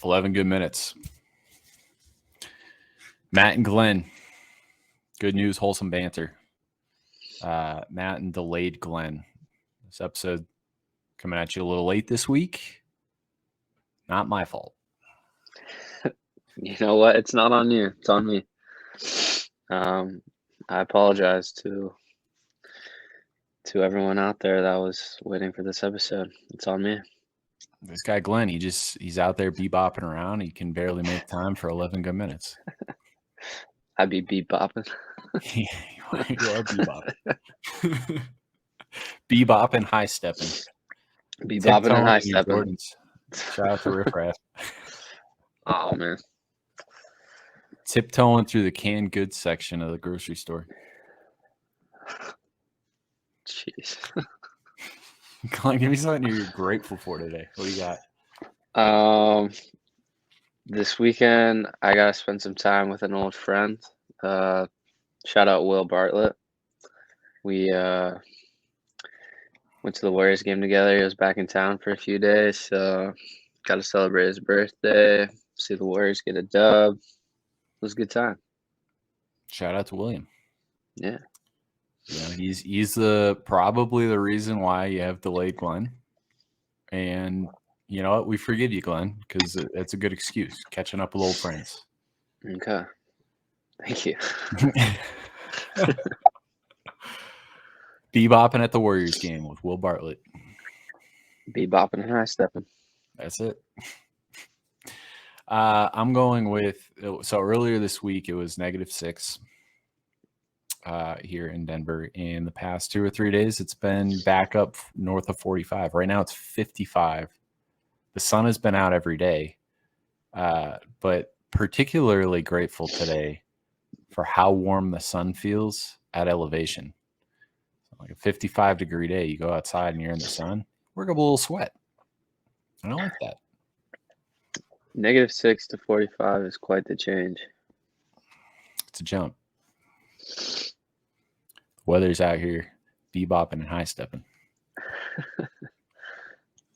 11 good minutes. Matt and Glen. Good news, wholesome banter. Matt and delayed Glen. This episode coming at you a little late this week. Not my fault. You know what? It's not on you. It's on me. I apologize to everyone out there that was waiting for this episode. It's on me. This guy Glenn, he's out there bebopping around. He can barely make time for 11 good minutes. I'd be bebopping. You are bebopping. Bebopping, high stepping. Bebopping and high stepping. Shout out to Riff Raff. Oh man. Tiptoeing through the canned goods section of the grocery store. Jeez. Glenn, give me something you're grateful for today. What do you got? This weekend I gotta spend some time with an old friend. Shout out Will Bartlett. We went to the Warriors game together. He was back in town for a few days, so got to celebrate his birthday, see the Warriors get a dub. It was a good time. Shout out to William. Yeah. Yeah, he's probably the reason why you have delayed Glenn. And you know what? We forgive you, Glenn, because it's a good excuse. Catching up with old friends. Okay. Thank you. Bebopping at the Warriors game with Will Bartlett. Bebopping and high stepping. That's it. I'm going with, so earlier this week it was -6 here in Denver. In the past 2 or 3 days, it's been back up north of 45. Right now it's 55. The sun has been out every day, but particularly grateful today for how warm the sun feels at elevation. Like a 55-degree day, you go outside and you're in the sun, work up a little sweat. I don't like that. -6 to 45 is quite the change. It's a jump. Weather's out here, bebopping and high stepping.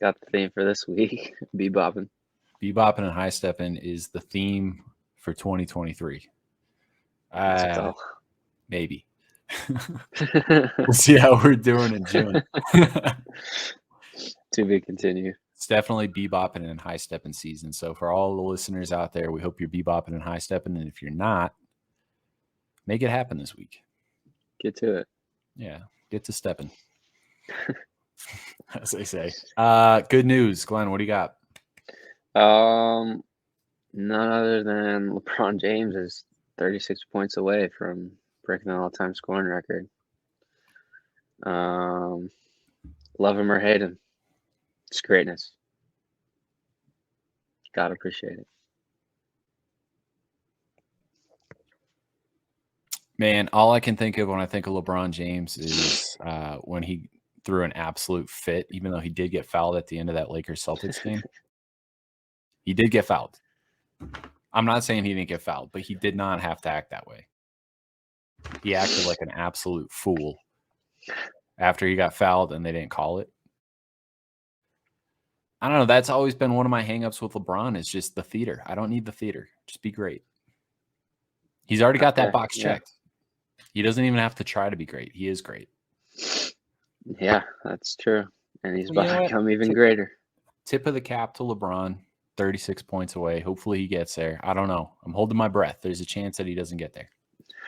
Got the theme for this week. Bebopping. Bebopping and high stepping is the theme for 2023. Maybe. We'll see how we're doing in June. To be continued. It's definitely bebopping and high stepping season. So for all the listeners out there, we hope you're bebopping and high stepping. And if you're not, make it happen this week. Get to it. Yeah, get to stepping. As they say. Good news, Glenn. What do you got? None other than LeBron James is 36 points away from breaking the all-time scoring record. Love him or hate him, it's greatness. Gotta appreciate it. Man, all I can think of when I think of LeBron James is when he threw an absolute fit, even though he did get fouled at the end of that Lakers-Celtics game. He did get fouled. I'm not saying he didn't get fouled, but he did not have to act that way. He acted like an absolute fool after he got fouled and they didn't call it. I don't know. That's always been one of my hangups with LeBron is just the theater. I don't need the theater. Just be great. He's already got that box checked. He doesn't even have to try to be great. He is great. Yeah, that's true. And he's about to become even greater. Tip of the cap to LeBron, 36 points away. Hopefully he gets there. I don't know. I'm holding my breath. There's a chance that he doesn't get there.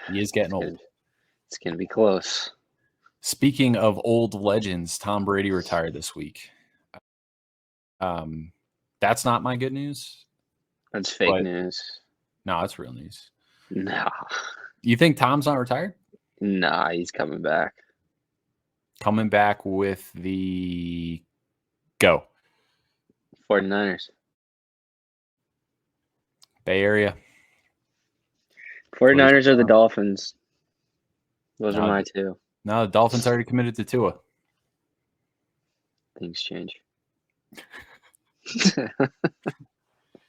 He is getting old. It's going to be close. Speaking of old legends, Tom Brady retired this week. That's not my good news. That's fake news. No, it's real news. No. You think Tom's not retired? Nah, he's coming back. Coming back with the go. 49ers. Bay Area. 49ers or the Dolphins. Those are my two. No, the Dolphins already committed to Tua. Things change.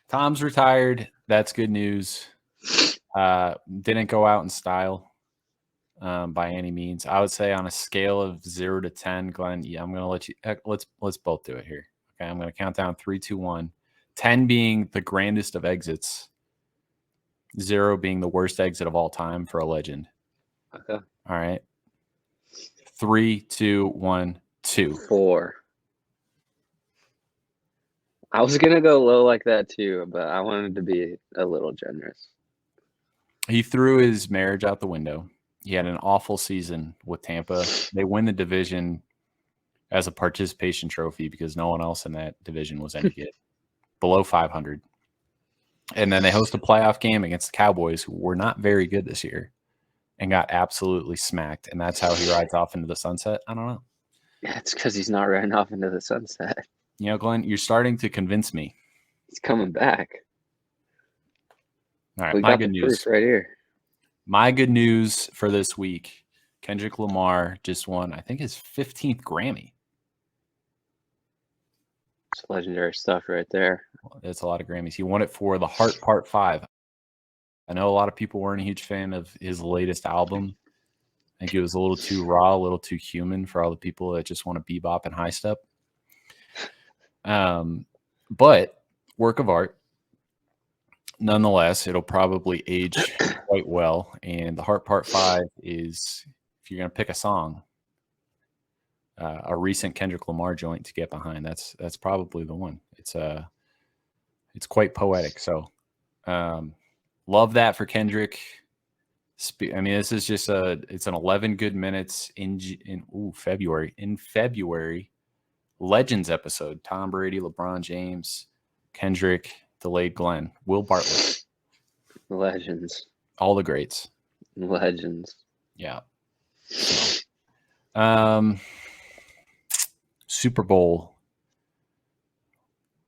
Tom's retired. That's good news. Didn't go out in style by any means. I would say on a scale of 0 to 10, Glenn, I'm going to let you let's both do it here. Okay, I'm going to count down 3, 2, 1. 10 being the grandest of exits, 0 being the worst exit of all time for a legend. Okay. All right. 3, 2, 1, 2. 4. I was gonna go low like that too, but I wanted to be a little generous. He threw his marriage out the window. He had an awful season with Tampa. They win the division as a participation trophy because no one else in that division was any good, below 500. And then they host a playoff game against the Cowboys, who were not very good this year, and got absolutely smacked. And that's how he rides off into the sunset. I don't know. Yeah, it's because he's not riding off into the sunset. You know, Glenn, you're starting to convince me. He's coming back. All right, We my got good the news. proof right here. My good news for this week, Kendrick Lamar just won, I think, his 15th Grammy. It's legendary stuff right there. That's a lot of Grammys. He won it for The Heart Part 5. I know a lot of people weren't a huge fan of his latest album. I think it was a little too raw, a little too human for all the people that just want to bebop and high step. But work of art. Nonetheless, it'll probably age quite well. And The Heart Part 5 is, if you're going to pick a song, a recent Kendrick Lamar joint to get behind, that's probably the one. It's quite poetic. So love that for Kendrick. I mean, this is just it's an 11 good minutes in February. In February, Legends episode. Tom Brady, LeBron James, Kendrick, Delayed Glenn, Will Bartlett. Legends. All the greats. Legends. Yeah. So, Super Bowl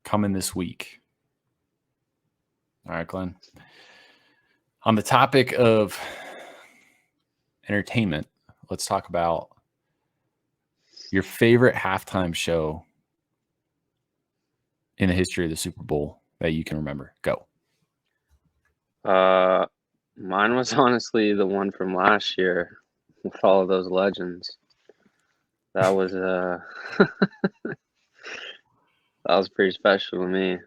coming this week. All right, Glenn. On the topic of entertainment, let's talk about your favorite halftime show in the history of the Super Bowl that you can remember. Go. Mine was honestly the one from last year with all of those legends. That was that was pretty special to me.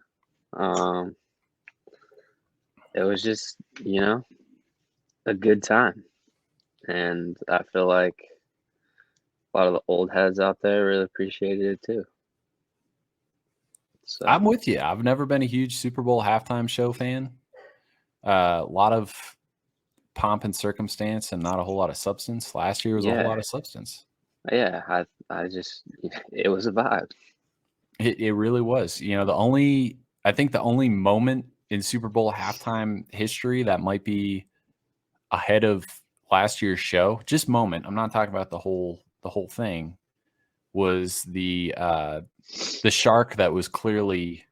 It was just, a good time. And I feel like a lot of the old heads out there really appreciated it too. So I'm with you. I've never been a huge Super Bowl halftime show fan. A lot of pomp and circumstance and not a whole lot of substance. Last year was a whole lot of substance. Yeah, I just, it was a vibe. It really was. You know, I think the only moment in Super Bowl halftime history that might be ahead of last year's show, just moment, I'm not talking about the whole thing, was the shark that was clearly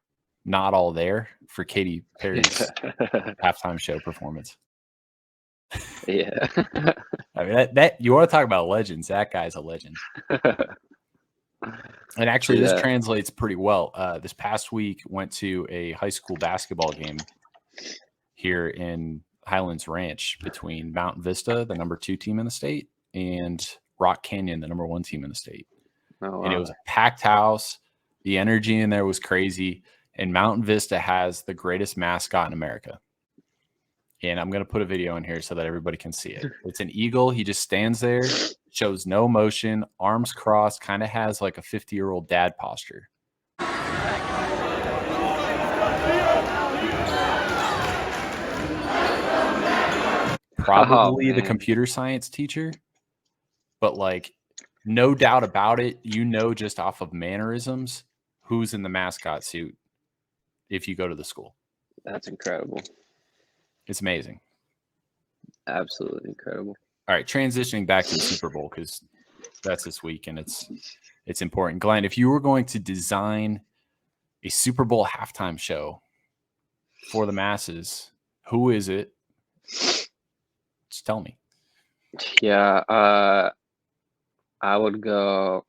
not all there for Katy Perry's halftime show performance. Yeah. I mean, that you want to talk about legends, that guy's a legend. And actually, this translates pretty well. This past week, went to a high school basketball game here in Highlands Ranch between Mountain Vista, the number 2 team in the state, and Rock Canyon, the number 1 team in the state. Oh, wow. And it was a packed house. The energy in there was crazy. And Mountain Vista has the greatest mascot in America. And I'm going to put a video in here so that everybody can see it. It's an eagle. He just stands there, shows no motion, arms crossed, kind of has like a 50-year-old dad posture. Probably the computer science teacher, but like no doubt about it, just off of mannerisms, who's in the mascot suit if you go to the school. That's incredible. It's amazing. Absolutely incredible. All right, transitioning back to the Super Bowl because that's this week and it's important. Glenn, if you were going to design a Super Bowl halftime show for the masses, who is it? Just tell me. Yeah, I would go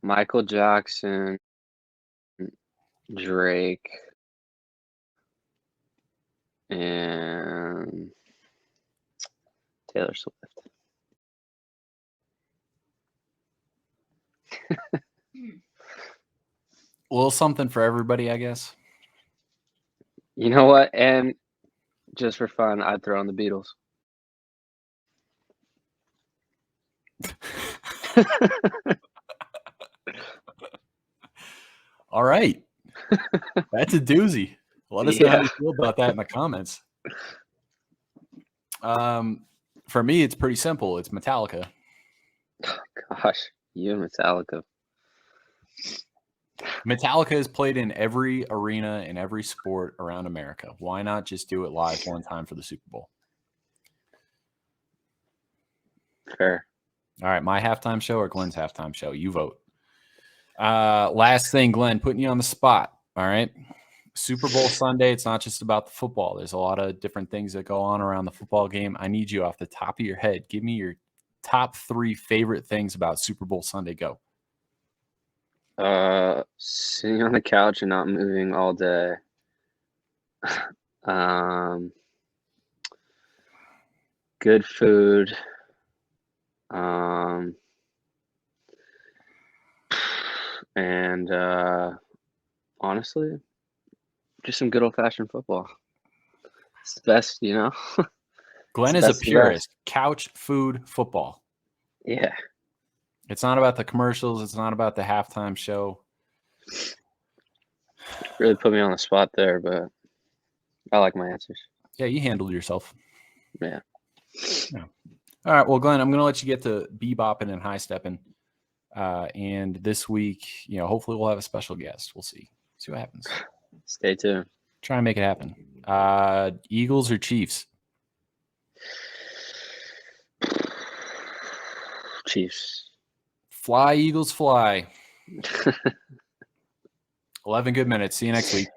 Michael Jackson, Drake, and Taylor Swift. A little something for everybody, I guess. You know what? And just for fun, I'd throw in the Beatles. All right. That's a doozy. Let us know how Yeah. you feel about that in the comments. For me, it's pretty simple. It's Metallica. Gosh, you and Metallica. Metallica is played in every arena in every sport around America. Why not just do it live one time for the Super Bowl? Fair. All right, my halftime show or Glen's halftime show? You vote. Last thing, Glen, putting you on the spot. All right. Super Bowl Sunday, it's not just about the football. There's a lot of different things that go on around the football game. I need you off the top of your head. Give me your top 3 favorite things about Super Bowl Sunday. Go. Sitting on the couch and not moving all day. Good food. And honestly, just some good old-fashioned football. It's the best, you know? Glen It's is a best of the purist. best. Couch food football. Yeah. It's not about the commercials. It's not about the halftime show. Really put me on the spot there, but I like my answers. Yeah, you handled yourself. Yeah. All right. Well, Glen, I'm going to let you get to bebopping and high stepping. And this week, hopefully we'll have a special guest. We'll see. See what happens. Stay tuned. Try and make it happen. Eagles or Chiefs? Chiefs. Fly, Eagles, fly. 11 good minutes. See you next week.